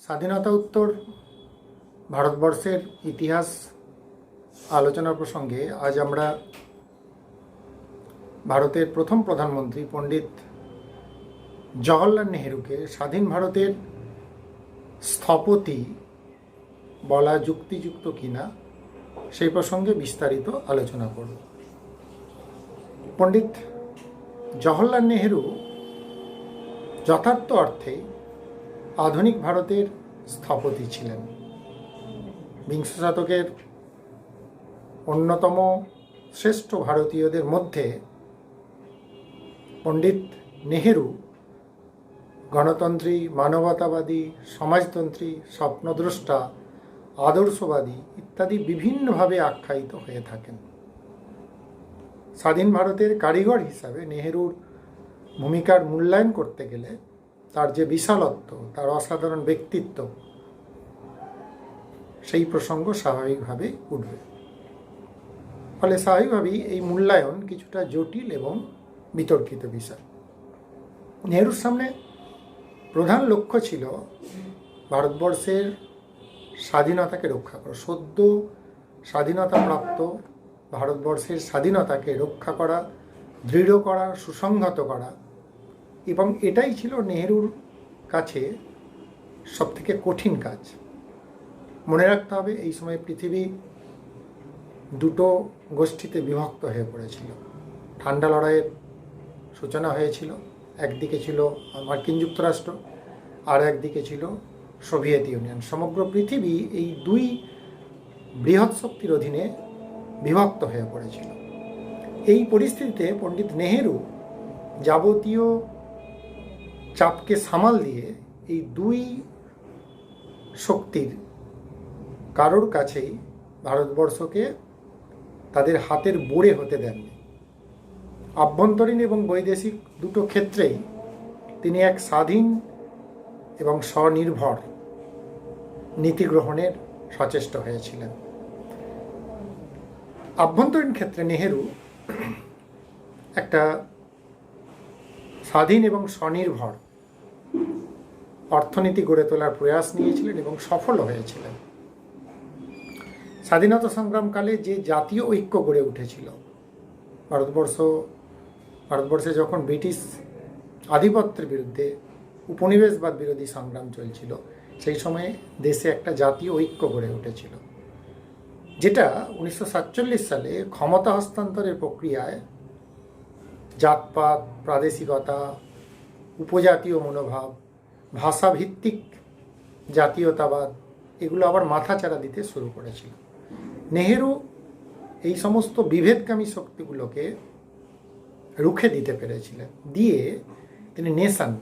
স্বাধীনতা উত্তর ভারতবর্ষের ইতিহাস আলোচনা প্রসঙ্গে আজ আমরা ভারতের প্রথম প্রধানমন্ত্রী পণ্ডিত জওহরলাল নেহেরুকে স্বাধীন ভারতের স্থপতি বলা যুক্তিযুক্ত কিনা সেই প্রসঙ্গে বিস্তারিত আলোচনা করব। পণ্ডিত জওহরলাল নেহেরু যথার্থ অর্থে আধুনিক ভারতের স্থপতি ছিলেন। বিংশ শতকের অন্যতম শ্রেষ্ঠ ভারতীয়দের মধ্যে পণ্ডিত নেহেরু গণতন্ত্রী, মানবতাবাদী, সমাজতন্ত্রী, স্বপ্নদ্রষ্টা, আদর্শবাদী ইত্যাদি বিভিন্নভাবে আখ্যায়িত হয়ে থাকেন। স্বাধীন ভারতের কারিগর হিসাবে নেহেরুর ভূমিকার মূল্যায়ন করতে গেলে তার যে বিশালত্ব, তার অসাধারণ ব্যক্তিত্ব, সেই প্রসঙ্গ স্বাভাবিকভাবেই উঠবে। ফলে স্বাভাবিকভাবেই এই মূল্যায়ন কিছুটা জটিল এবং বিতর্কিত বিষয়। নেহেরুর সামনে প্রধান লক্ষ্য ছিল ভারতবর্ষের স্বাধীনতাকে রক্ষা করা, সদ্য স্বাধীনতাপ্রাপ্ত ভারতবর্ষের স্বাধীনতাকে রক্ষা করা, দৃঢ় করা, সুসংহত করা, এবং এটাই ছিল নেহেরুর কাছে সবথেকে কঠিন কাজ। মনে রাখতে হবে, এই সময় পৃথিবী দুটো গোষ্ঠীতে বিভক্ত হয়ে পড়েছিল। ঠান্ডা লড়াইয়ের সূচনা হয়েছিল। একদিকে ছিল মার্কিন যুক্তরাষ্ট্র, আর একদিকে ছিল সোভিয়েত ইউনিয়ন। সমগ্র পৃথিবী এই দুই বৃহৎ শক্তির অধীনে বিভক্ত হয়ে পড়েছিল। এই পরিস্থিতিতে পণ্ডিত নেহেরু যাবতীয় চাপকে সামাল দিয়ে এই দুই শক্তির কারোর কাছেই ভারতবর্ষকে তাদের হাতের বোড়ে হতে দেননি। আভ্যন্তরীণ এবং বৈদেশিক দুটো ক্ষেত্রেই তিনি এক স্বাধীন এবং স্বনির্ভর নীতি গ্রহণের সচেষ্ট হয়েছিলেন। আভ্যন্তরীণ ক্ষেত্রে নেহেরু একটা স্বাধীন এবং স্বনির্ভর অর্থনীতি গড়ে তোলার প্রয়াস নিয়েছিলেন এবং সফল হয়েছিলেন। স্বাধীনতা সংগ্রামকালে যে জাতীয় ঐক্য গড়ে উঠেছিল, ভারতবর্ষে যখন ব্রিটিশ আধিপত্যের বিরুদ্ধে উপনিবেশবাদ বিরোধী সংগ্রাম চলছিল, সেই সময়ে দেশে একটা জাতীয় ঐক্য গড়ে উঠেছিল, যেটা 1947 সালে ক্ষমতা হস্তান্তরের প্রক্রিয়ায় জাতপাত, প্রাদেশিকতা, উপজাতীয় মনোভাব, ভাষাভিত্তিক জাতীয়তাবাদ এগুলো আবার মাথাচাড়া দিতে শুরু করেছিল। নেহেরু এই সমস্ত বিভেদকামী শক্তিগুলোকে রুখে দিতে পেরেছিলেন। দিয়ে তিনি নেশন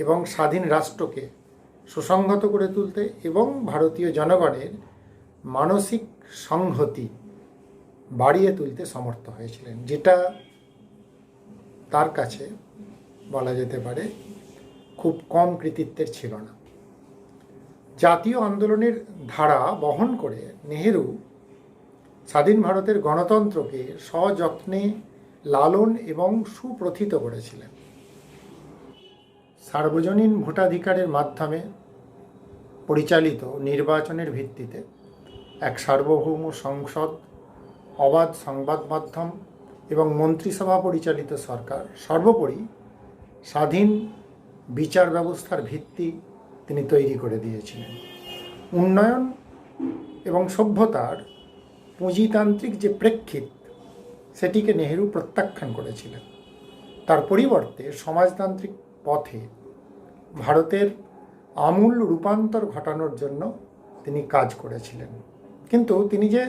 এবং স্বাধীন রাষ্ট্রকে সুসংহত করে তুলতে এবং ভারতীয় জনগণের মানসিক সংহতি বাড়িয়ে তুলতে সমর্থ হয়েছিলেন, যেটা তার কাছে বলা যেতে পারে খুব কম কৃতিত্বের ছিল না। জাতীয় আন্দোলনের ধারা বহন করে নেহেরু স্বাধীন ভারতের গণতন্ত্রকে সযত্নে লালন এবং সুপ্রথিত করেছিলেন। সার্বজনীন ভোটাধিকারের মাধ্যমে পরিচালিত নির্বাচনের ভিত্তিতে এক সার্বভৌম সংসদ, অবাধ সংবাদ মাধ্যম এবং মন্ত্রিসভা পরিচালিত সরকার, সর্বোপরি স্বাধীন বিচার ব্যবস্থার ভিত্তি তিনি তৈরি করে দিয়েছিলেন। উন্নয়ন এবং সভ্যতার পুঁজিতান্ত্রিক যে প্রেক্ষিত, সেটিকে নেহেরু প্রত্যাখ্যান করেছিলেন। তার পরিবর্তে সমাজতান্ত্রিক পথে ভারতের আমূল রূপান্তর ঘটানোর জন্য তিনি কাজ করেছিলেন। কিন্তু তিনি যে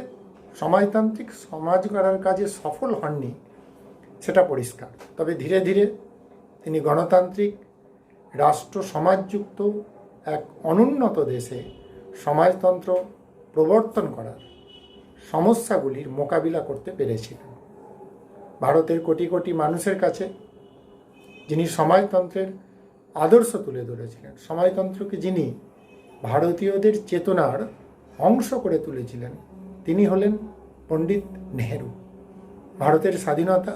সমাজতান্ত্রিক সমাজ গড়ার কাজে সফল হননি সেটা পরিষ্কার। তবে ধীরে ধীরে তিনি গণতান্ত্রিক রাষ্ট্র সমাজযুক্ত এক অনুন্নত দেশে সমাজতন্ত্র প্রবর্তন করার সমস্যাগুলির মোকাবিলা করতে পেরেছিলেন। ভারতের কোটি কোটি মানুষের কাছে যিনি সমাজতন্ত্রের আদর্শ তুলে ধরেছিলেন, সমাজতন্ত্রকে যিনি ভারতীয়দের চেতনার অংশ করে তুলেছিলেন, তিনি হলেন পণ্ডিত নেহেরু। ভারতের স্বাধীনতা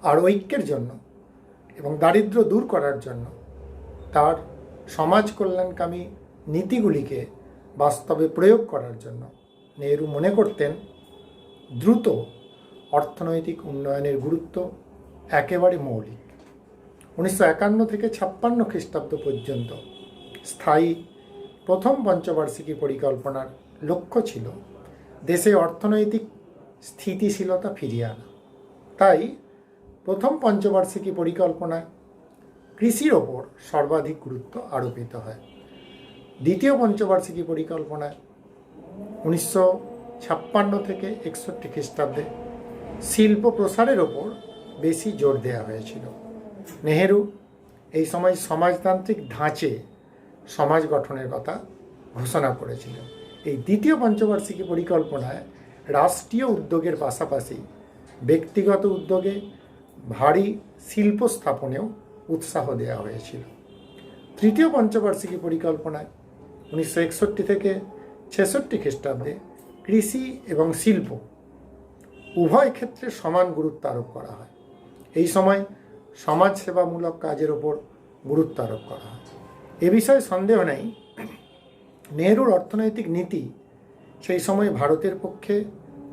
আর ঐক্যের জন্য এবং দারিদ্র্য দূর করার জন্য তার সমাজ কল্যাণকামী নীতিগুলিকে বাস্তবে প্রয়োগ করার জন্য নেহেরু মনে করতেন দ্রুত অর্থনৈতিক উন্নয়নের গুরুত্ব একেবারে মৌলিক। 1951 থেকে 56 খ্রিস্টাব্দ পর্যন্ত স্থায়ী প্রথম পঞ্চবার্ষিকী পরিকল্পনার লক্ষ্য ছিল দেশে অর্থনৈতিক স্থিতিশীলতা ফিরিয়ে আনা। তাই প্রথম পঞ্চবার্ষিকী পরিকল্পনায় কৃষির ওপর সর্বাধিক গুরুত্ব আরোপিত হয়। দ্বিতীয় পঞ্চবার্ষিকী পরিকল্পনায় 1956 থেকে 61 খ্রিস্টাব্দে শিল্প প্রসারের ওপর বেশি জোর দেওয়া হয়েছিল। নেহেরু এই সময় সমাজতান্ত্রিক ধাঁচে সমাজ গঠনের কথা ঘোষণা করেছিলেন। এই দ্বিতীয় পঞ্চবার্ষিকী পরিকল্পনায় রাষ্ট্রীয় উদ্যোগের পাশাপাশি ব্যক্তিগত উদ্যোগে ভারী শিল্প স্থাপনেও উৎসাহ দেওয়া হয়েছিল। তৃতীয় পঞ্চবার্ষিকী পরিকল্পনায় 1961 থেকে 66 খ্রিস্টাব্দে কৃষি এবং শিল্প উভয় ক্ষেত্রে সমান গুরুত্ব আরোপ করা হয়। এই সময় সমাজসেবামূলক কাজের ওপর গুরুত্ব আরোপ করা হয়। এ বিষয়ে সন্দেহ নেই, নেহেরুর অর্থনৈতিক নীতি সেই সময় ভারতের পক্ষে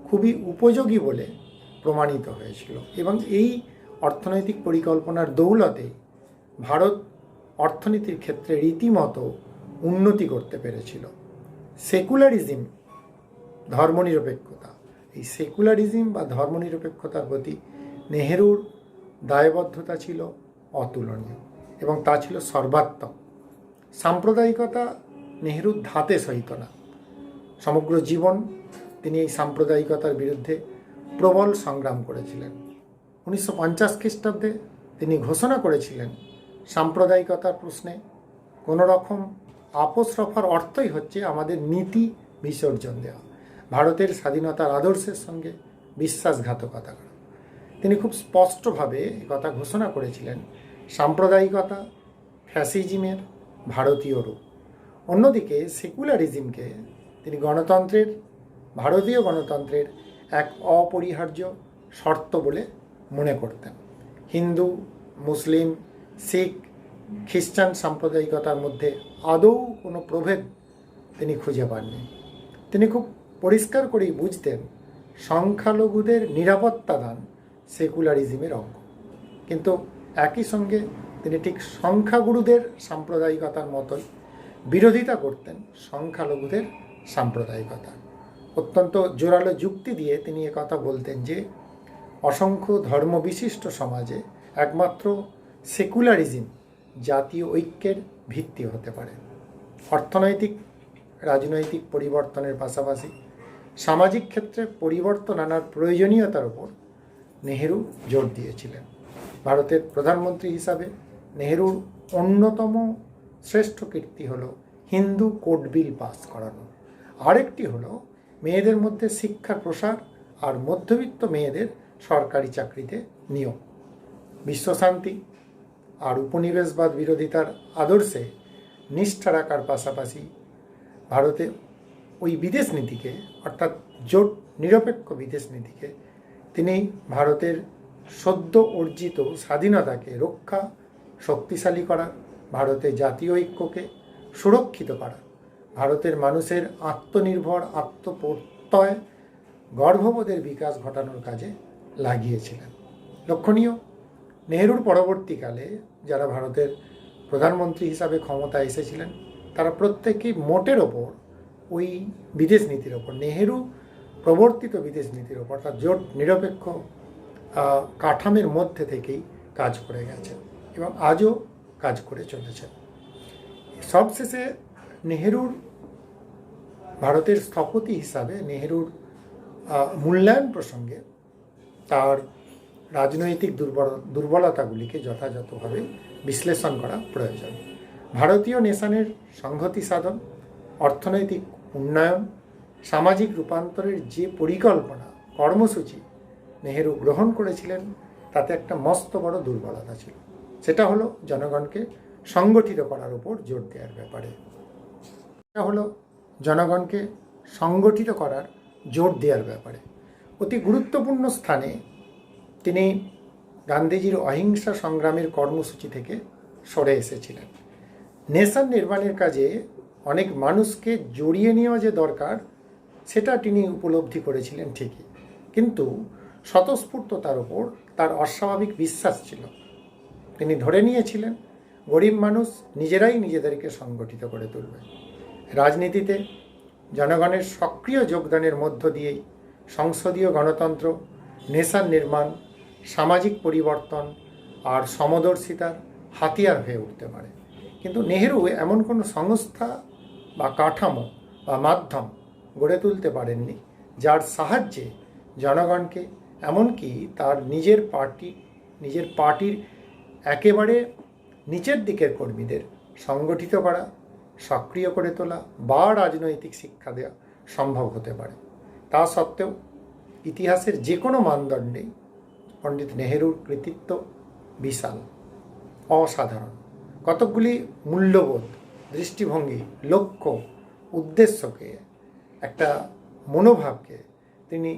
খুবই উপযোগী বলে প্রমাণিত হয়েছিল এবং এই অর্থনৈতিক পরিকল্পনার দৌলতে ভারত অর্থনীতির ক্ষেত্রে রীতিমতো উন্নতি করতে পেরেছিল। সেকুলারিজম, ধর্মনিরপেক্ষতা, এই সেকুলারিজম বা ধর্মনিরপেক্ষতার প্রতি নেহেরুর দায়বদ্ধতা ছিল অতুলনীয় এবং তা ছিল সর্বাত্মক। সাম্প্রদায়িকতা নেহেরুর ধাতে সহিত না। সমগ্র জীবন তিনি এই সাম্প্রদায়িকতার বিরুদ্ধে প্রবল সংগ্রাম করেছিলেন। 1950 খ্রিস্টাব্দে তিনি ঘোষণা করেছিলেন সাম্প্রদায়িকতার প্রশ্নে কোনো রকম আপোষ রফার অর্থই হচ্ছে আমাদের নীতি বিসর্জন দেওয়া, ভারতের স্বাধীনতার আদর্শের সঙ্গে বিশ্বাসঘাতকতা করা। তিনি খুব স্পষ্টভাবে কথা ঘোষণা করেছিলেন সাম্প্রদায়িকতা ফ্যাসিজমের ভারতীয় রূপ। অন্যদিকে সেকুলারিজমকে তিনি ভারতীয় গণতন্ত্রের এক অপরিহার্য শর্ত বলে মনে করতেন। হিন্দু, মুসলিম, শিখ, খ্রিস্টান সাম্প্রদায়িকতার মধ্যে আদৌ কোনো প্রভেদ তিনি খুঁজে পাননি। তিনি খুব পরিষ্কার করেই বুঝতেন সংখ্যালঘুদের নিরাপত্তা দান সেকুলারিজমের অঙ্গ, কিন্তু একই সঙ্গে তিনি ঠিক সংখ্যাগুরুদের সাম্প্রদায়িকতার মতোই বিরোধিতা করতেন সংখ্যালঘুদের সাম্প্রদায়িকতা। অত্যন্ত জোরালো যুক্তি দিয়ে তিনি কথা বলতেন যে অসংখ্য ধর্মবিশিষ্ট সমাজে একমাত্র সেকুলারিজম জাতীয় ঐক্যের ভিত্তি হতে পারে। অর্থনৈতিক রাজনৈতিক পরিবর্তনের পাশাপাশি সামাজিক ক্ষেত্রে পরিবর্তন আনার প্রয়োজনীয়তার উপর নেহেরু জোর দিয়েছিলেন। ভারতের প্রধানমন্ত্রী হিসাবে নেহেরুর অন্যতম শ্রেষ্ঠ কীর্তি হলো হিন্দু কোড বিল পাস করানো, আরেকটি হলো মেয়েদের মধ্যে শিক্ষার প্রসার আর মধ্যবিত্ত মেয়েদের সরকারি চাকরিতে নিয়োগ। বিশ্বশান্তি আর উপনিবেশবাদ বিরোধিতার আদর্শে নিষ্ঠা রাখার পাশাপাশি ভারতে ওই বিদেশ নীতিকে অর্থাৎ জোট নিরপেক্ষ বিদেশ নীতিকে তিনি ভারতের সদ্য অর্জিত স্বাধীনতাকে রক্ষা শক্তিশালী করা, ভারতের জাতীয় ঐক্যকে সুরক্ষিত করা, ভারতের মানুষের আত্মনির্ভর আত্মপ্রত্যয় গর্ববোধের বিকাশ ঘটানোর কাজে লাগিয়েছিলেন। লক্ষণীয়, নেহেরুর পরবর্তীকালে যারা ভারতের প্রধানমন্ত্রী হিসাবে ক্ষমতায় এসেছিলেন তারা প্রত্যেকেই মোটের ওপর ওই বিদেশ নীতির ওপর, নেহেরু প্রবর্তিত বিদেশ নীতির ওপর, অর্থাৎ জোট নিরপেক্ষ কাঠামের মধ্যে থেকেই কাজ করে গেছেন এবং আজও কাজ করে চলেছেন। সবশেষে নেহেরুর ভারতের স্থপতি হিসাবে নেহেরুর মূল্যায়ন প্রসঙ্গে তার রাজনৈতিক দুর্বলতাগুলিকে যথাযথভাবে বিশ্লেষণ করা প্রয়োজন। ভারতীয় নেশনের সংহতি সাধন, অর্থনৈতিক উন্নয়ন, সামাজিক রূপান্তরের যে পরিকল্পনা কর্মসূচি নেহেরু গ্রহণ করেছিলেন তাতে একটা মস্ত বড় দুর্বলতা ছিল, সেটা হলো জনগণকে সংগঠিত করার উপর জোর দেওয়ার ব্যাপারে। এটা হলো জনগণকে সংগঠিত করার জোর দেওয়ার ব্যাপারে অতি গুরুত্বপূর্ণ স্থানে তিনি গান্ধীজির অহিংসা সংগ্রামের কর্মসূচি থেকে সরে এসেছিলেন। নেশন নির্মাণের কাজে অনেক মানুষকে জড়িয়ে নেওয়া যে দরকার সেটা তিনি উপলব্ধি করেছিলেন ঠিকই, কিন্তু স্বতঃস্ফূর্ততার ওপর তার অস্বাভাবিক বিশ্বাস ছিল। তিনি ধরে নিয়েছিলেন গরিব মানুষ নিজেরাই নিজেদেরকে সংগঠিত করে তুলবে। রাজনীতিতে জনগণের সক্রিয় যোগদানের মধ্য দিয়েই সংসদীয় গণতন্ত্র, নেশন নির্মাণ, সামাজিক পরিবর্তন আর সমদর্শিতার হাতিয়ার হয়ে উঠতে পারে। কিন্তু নেহেরু এমন কোনো সংস্থা বা কাঠামো বা মাধ্যম গড়ে তুলতে পারেননি যার সাহায্যে জনগণকে, এমনকি তার নিজের পার্টির একেবারে নিচের দিকের কর্মীদের সংগঠিত করা, সক্রিয় করে তোলা বা রাজনৈতিক শিক্ষা দেওয়া সম্ভব হতে পারে। তা সত্ত্বেও ইতিহাসের যে কোনো মানদণ্ডেই পণ্ডিত নেহেরুর কৃতিত্ব বিশাল, অসাধারণ। কতকগুলি মূল্যবোধ, দৃষ্টিভঙ্গি, লক্ষ্য, উদ্দেশ্যকে, একটা মনোভাবকে তিনি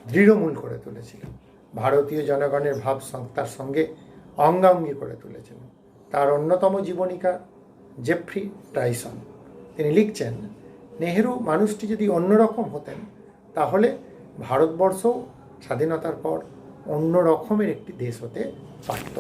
দৃঢ়মূল করে তুলেছিলেন। ভারতীয় জনগণের ভাব তার সঙ্গে অঙ্গাঙ্গি করে তুলেছিলেন। তার অন্যতম জীবনীকা জেফ্রি টাইসন, তিনি লিখছেন, নেহেরু মানুষটি যদি অন্যরকম হতেন তাহলে ভারতবর্ষ স্বাধীনতার পর অন্য রকমের একটি দেশ হতে পারত।